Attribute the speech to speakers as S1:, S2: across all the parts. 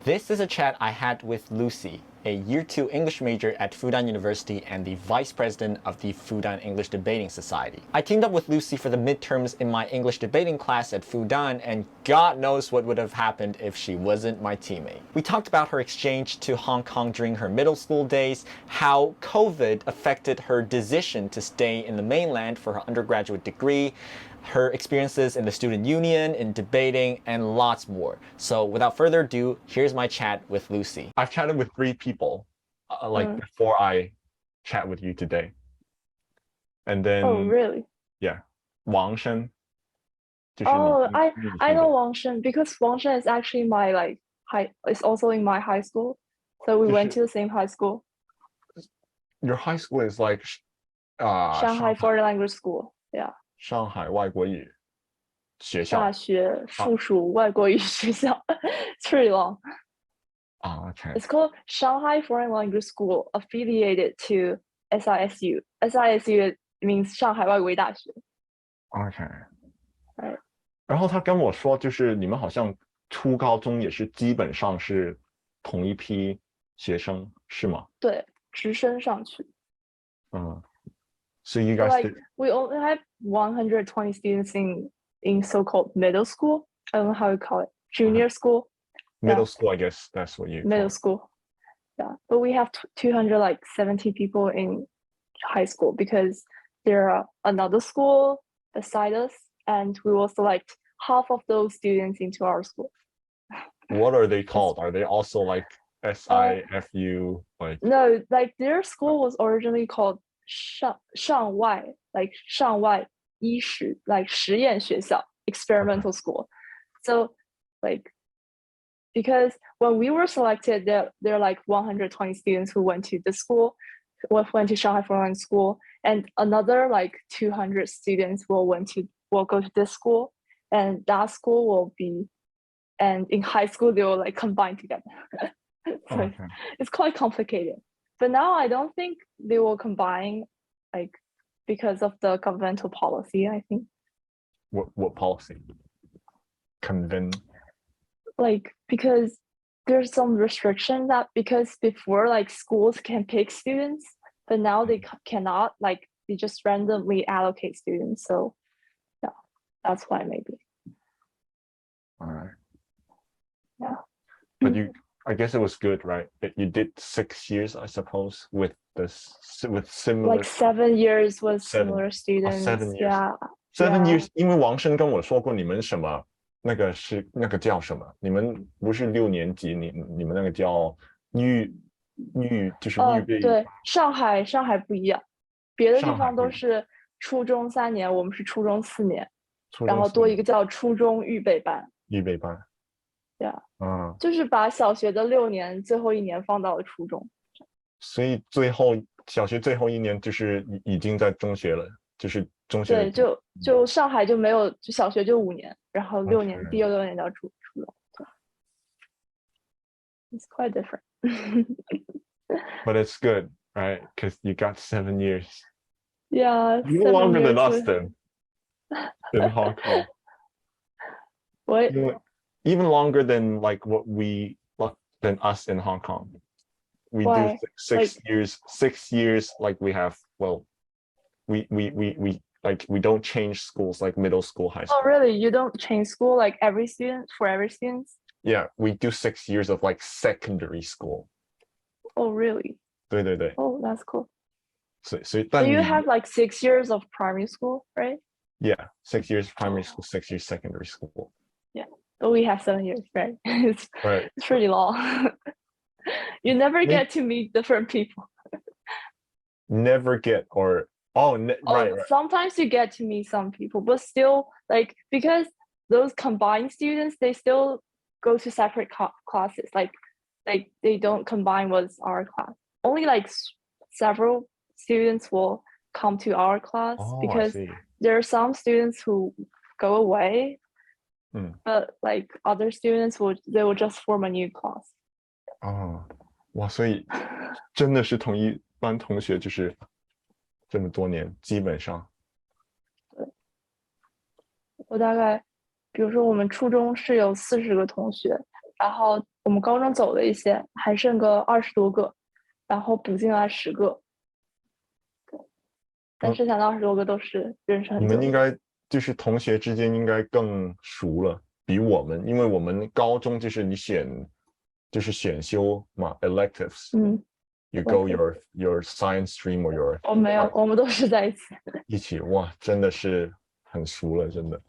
S1: This is a chat I had with Lucy, a Year 2 English major at Fudan University and the Vice President of the Fudan English Debating Society. I teamed up with Lucy for the midterms in my English debating class at Fudan, and God knows what would have happened if she wasn't my teammate. We talked about her exchange to Hong Kong during her middle school days, how COVID affected her decision to stay in the mainland for her undergraduate degree, her experiences in the student union, in debating, and lots more. So without further ado, here's my chat with Lucy. I've chatted with 3 people before I chat with you today. And then
S2: Oh, really?
S1: Yeah, Wang Shen.
S2: Oh, I know Wang Shen because Wang Shen is actually my it's also in my high school. So we went to the same high school.
S1: Your high school is like
S2: Shanghai Foreign Language School. Yeah.
S1: 上海外国语学校
S2: 大学附属外国语学校 It's pretty long.
S1: Okay.
S2: It's called Shanghai Foreign Language School, affiliated to SISU. SISU means 上海外国语大学。
S1: Okay.
S2: Right.
S1: 然后他跟我说，就是你们好像初高中也是基本上是同一批学生，是吗？
S2: 对，直升上去。
S1: So you guys
S2: we only have 120 students in so-called middle school. I don't know how you call it. Junior school.
S1: Middle school, I guess that's what you
S2: middle school. Yeah, but we have 270 people in high school because there are another school beside us, and we will select half of those students into our school.
S1: What are they called? Are they also like SIFU?
S2: No, like their school was originally called 上外 like 上外医师 like 实验学校 experimental school. So like because when we were selected, there are like 120 students who went to the school, went to Shanghai Foreign School, and another like 200 students will go to this school, and that school will be, and in high school they will like combine together. So it's quite complicated. But now I don't think they will combine, like because of the governmental policy, I think.
S1: What policy?
S2: Like because there's some restriction that because before like schools can pick students, but now they cannot, like they just randomly allocate students. So yeah, that's why maybe.
S1: All right.
S2: Yeah.
S1: But I guess it was good, right? That you did 6 years, I suppose, with similar.
S2: Like 7 years with similar students.
S1: 7 years.
S2: Yeah.
S1: 7 years. 因为王生跟我说过，你们什么那个叫什么？你们不是6年级，你们那个叫就是预备。
S2: 对，上海不一样，别的地方都是初中3年，我们是初中4年，然后多一个叫初中预备班。
S1: 预备班。
S2: Yeah. 就是把小学的6年最后1年放到了初中，
S1: 所以小学最后1年就是已经在中学了，就是中学。
S2: 对，就上海就没有，就小学就5年，然后6年，第6年叫初中。It's quite different.
S1: But it's good, right? Because you got 7 years.
S2: Yeah.
S1: Even longer than us then. In Hong Kong.
S2: What?
S1: Even longer than than us in Hong Kong. We
S2: Why?
S1: do 6 years. 6 years, like we have. Well, we don't change schools like middle school, high school.
S2: Oh, really? You don't change school like for every student?
S1: Yeah, we do 6 years of like secondary school.
S2: Oh, really?
S1: 对对对。
S2: Oh, that's cool.
S1: So
S2: you have like 6 years of primary school, right?
S1: Yeah, 6 years primary school, 6 years secondary school.
S2: Yeah, but we have 7 years, right? It's pretty long. You never get to meet different people.
S1: Never get right.
S2: Sometimes you get to meet some people, but still, like because those combined students, they still go to separate classes. Like they don't combine with our class. Only like several students will come to our class because there are some students who go away, but like other students they will just form a new class.
S1: 哇，所以真的是同一班同学，就是这么多年，基本上。
S2: 对，我大概，比如说我们初中是有40个同学，然后我们高中走了一些，还剩个20多个，然后补进来10个。但剩下的20多个都是认识很久的。
S3: 你们应该就是同学之间应该更熟了，比我们，因为我们高中就是你选修嘛 electives， you go your science stream or your
S2: 我没有，我们都是在一起。
S3: 一起，哇，真的是很熟了，真的，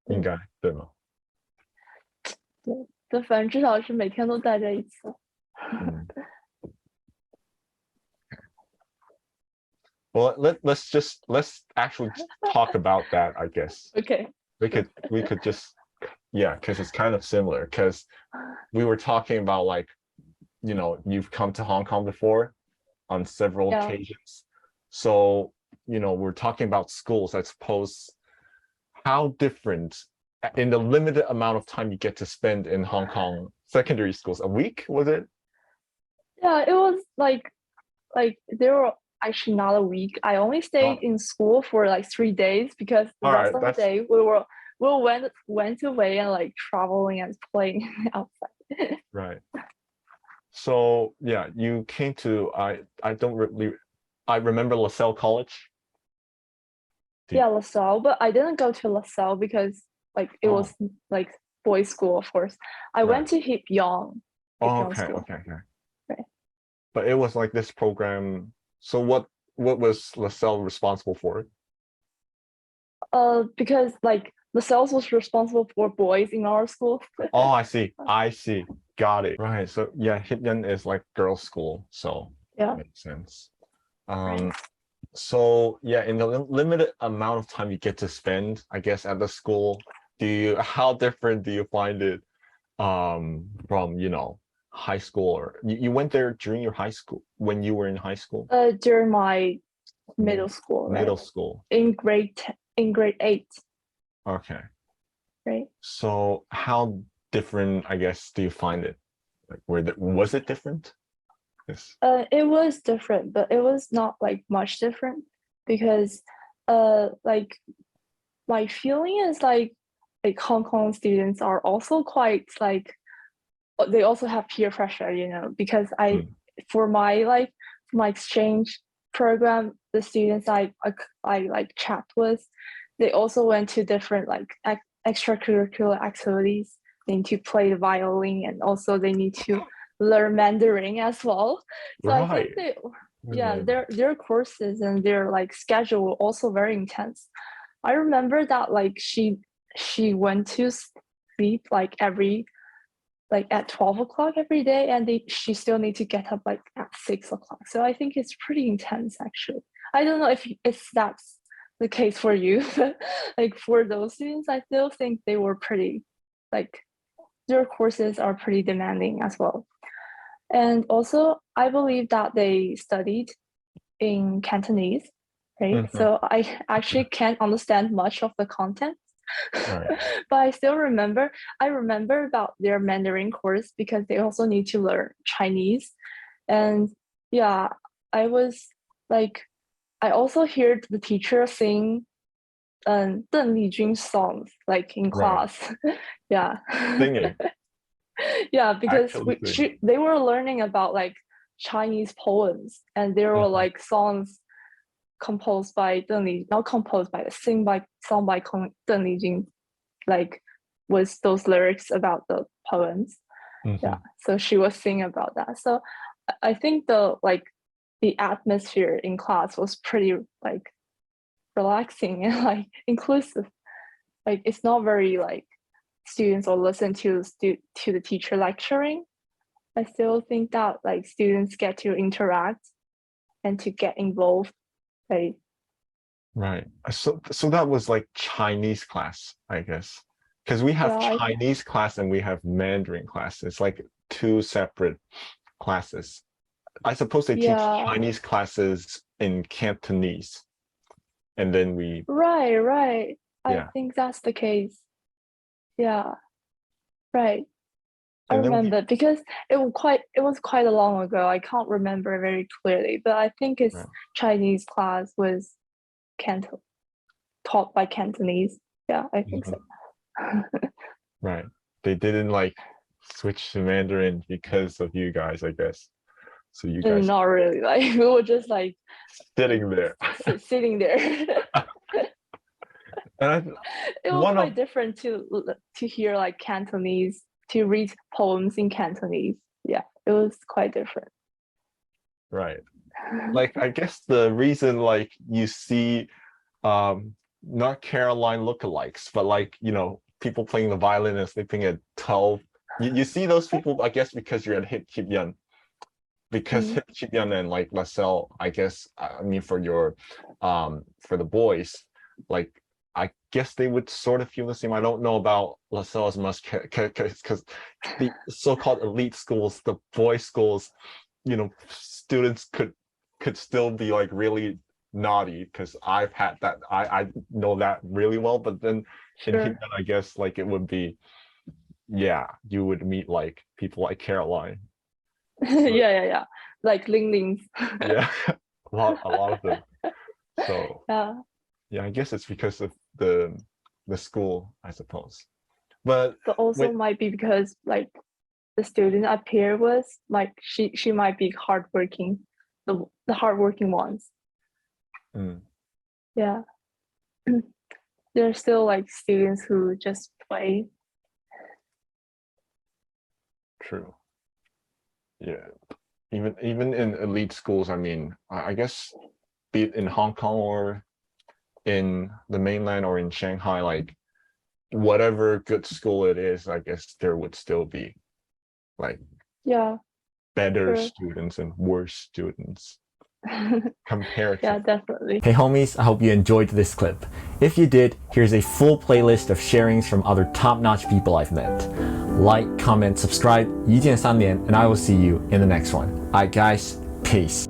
S3: 应该对吗？
S2: 对，反正至少是每天都待在一起。
S3: Well, let's actually talk about that, I guess.
S2: Okay.
S3: We could just because it's kind of similar. Because we were talking about like, you've come to Hong Kong before on several occasions. So, we're talking about schools. I suppose how different in the limited amount of time you get to spend in Hong Kong secondary schools. A week, was it?
S2: Yeah, it was like there were actually not a week. I only stayed in school for like 3 days because the rest of the day we went away and like traveling and playing outside.
S3: Right. So yeah, you came to I remember LaSalle College.
S2: Yeah, LaSalle, but I didn't go to LaSalle because like it was like boys' school, of course. I went to Hip Young.
S3: Okay. Right. But it was like this program. So what was LaSalle responsible for?
S2: Because like LaSalle was responsible for boys in our school.
S3: Oh, I see. Got it. Right. So yeah, Hip Young is like girls' school. So makes sense.
S2: Right.
S3: So yeah, in the limited amount of time you get to spend, I guess, at the school, how different do you find it from high school? Or you went there during your high school, when you were in high school?
S2: During my middle school. Right?
S3: Middle school.
S2: In grade 8.
S3: Okay.
S2: Right.
S3: So how different, I guess, do you find it? Like, was it different? Yes.
S2: It was different, but it was not like much different because like my feeling is like Hong Kong students are also quite like they also have peer pressure, because for my exchange program, the students I like chat with, they also went to different like extracurricular activities. They need to play the violin and also they need to learn Mandarin as well. So I think their courses and their like schedule were also very intense. I remember that like she went to sleep like at 12 o'clock every day, and she still need to get up like at 6 o'clock. So I think it's pretty intense actually. I don't know if that's the case for you, but like for those students, I still think they were pretty like their courses are pretty demanding as well. And also, I believe that they studied in Cantonese, right? So I actually can't understand much of the content, but I remember about their Mandarin course because they also need to learn Chinese. And yeah, I also heard the teacher sing Deng Lijun songs like in class. Yeah.
S3: Singing.
S2: Yeah, because they were learning about like Chinese poems, and there were like songs composed by Deng Li, not composed by sung by Deng Lijun, like with those lyrics about the poems. Yeah, so she was singing about that. So I think the atmosphere in class was pretty like relaxing and like inclusive. Like it's not very like students will listen to the teacher lecturing. I still think that like students get to interact and to get involved. Right.
S3: So that was like Chinese class, I guess, because we have Chinese class and we have Mandarin class. It's like 2 separate classes. I suppose they teach Chinese classes in Cantonese, and then we.
S2: Right. I think that's the case. Yeah, right. I remember because it was quite a long ago. I can't remember very clearly, but I think it's Chinese class was taught by Cantonese. Yeah, I think so.
S3: Right. They didn't like switched to Mandarin because of you guys, I guess. So you guys
S2: not really. Like we were just like
S3: sitting there.
S2: sitting there.
S3: And
S2: It was quite different to hear like Cantonese, to read poems in Cantonese. Yeah, it was quite different.
S3: Right. Like I guess the reason like you see not Caroline lookalikes, but like, you know, people playing the violin and sleeping at 12. You see those people, I guess, because you're at Hip Yan. Because Hip Yan and like LaSalle, I guess, I mean for your for the boys, like I guess they would sort of feel the same. I don't know about LaSalle as much because the so-called elite schools, the boys' schools, you know, students could still be like really naughty, because I've had that. I know that really well. But then in Fudan, I guess like it would be, yeah, you would meet like people like Caroline. So,
S2: yeah, like Ling Lings.
S3: Yeah, a lot of them. So yeah, I guess it's because of the school, I suppose. But
S2: also might be because like the student I pair with, like she might be hardworking, the hardworking ones. Yeah. There are still like students who just play.
S3: True. Yeah. Even in elite schools, I mean, I guess be it in Hong Kong or in the mainland or in Shanghai, like whatever good school it is, I guess there would still be like better students and worse students compared
S2: yeah, definitely.
S1: Hey homies, I hope you enjoyed this clip. If you did, here's a full playlist of sharings from other top-notch people I've met. Like, comment, subscribe, 一键3连, and I will see you in the next one. Alright guys, peace.